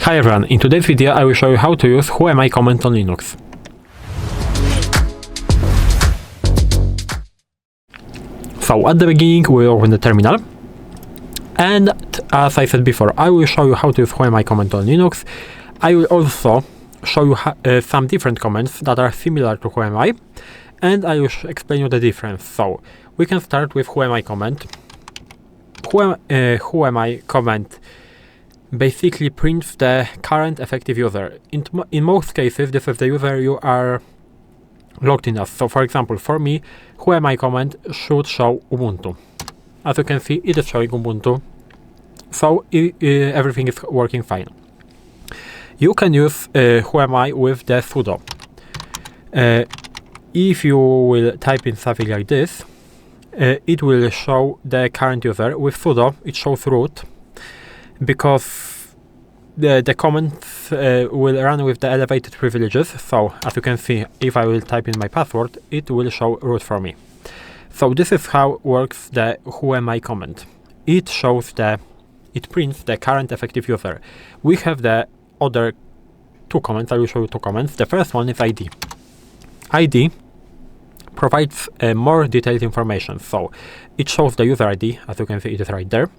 Hi everyone, in today's video I will show you how to use whoami command on Linux. So at the beginning we'll open the terminal, and as I said before, I will show you how to use whoami command on Linux. I will also show you some different commands that are similar to whoami, and I will explain you the difference. So we can start with whoami command. Whoami command basically prints the current effective user. In most cases, this is the user you are logged in as. So for example, for me, whoami command should show Ubuntu. As you can see, it is showing Ubuntu, so everything is working fine. You can use whoami with the sudo. If you will type in something like this, it will show the current user. With sudo, it shows root, because the commands will run with the elevated privileges. So as you can see, if I will type in my password, it will show root for me. So this is how works the whoami command. It prints the current effective user. We have the other two commands. I will show you two commands. The first one is id. id provides more detailed information. So it shows the user ID, as you can see, it is right there.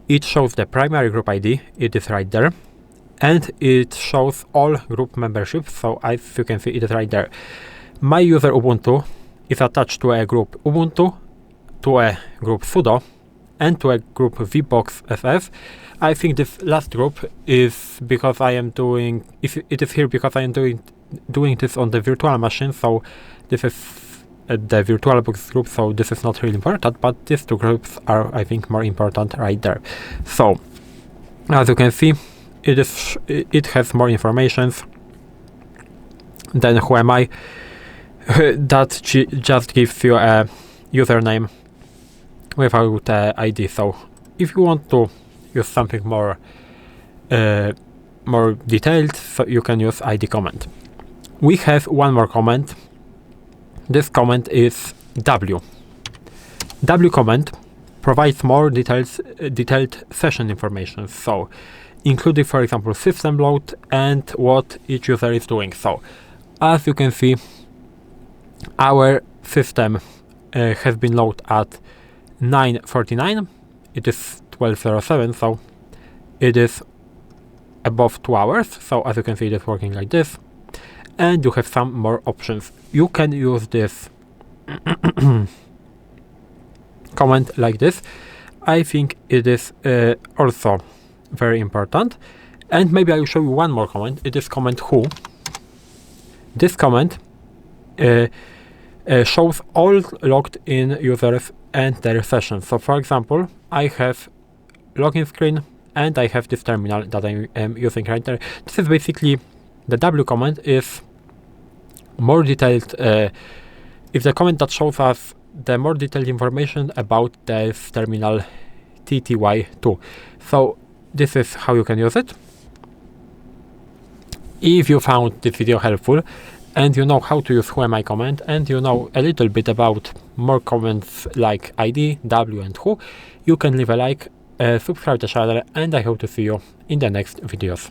It shows the primary group ID, it is right there, and it shows all group memberships. So as you can see, it is right there. My user Ubuntu is attached to a group Ubuntu, to a group sudo, and to a group vboxff. I think this last group is because I am doing, if it is here because I am doing this on the virtual machine. So this is the VirtualBox group, so this is not really important, but these two groups are, I think, more important right there. So as you can see, it has more information than whoami. That just gives you a username without ID. So if you want to use something more detailed, so you can use id command. We have one more command. This command is w. W command provides more detailed session information, so including, for example, system load and what each user is doing. So as you can see, our system has been loaded at 9:49. It is 12:07, so it is above 2 hours. So as you can see, it is working like this. And you have some more options. You can use this command like this. I think it is also very important. And maybe I will show you one more command. It is command who. This command shows all logged in users and their sessions. So for example, I have login screen and I have this terminal that I am using right there. This is basically the w command is more detailed, if the command that shows us the more detailed information about this terminal TTY2. So this is how you can use it. If you found this video helpful and you know how to use whoami command and you know a little bit about more commands like id, w and who, you can leave a like, subscribe to the channel, and I hope to see you in the next videos.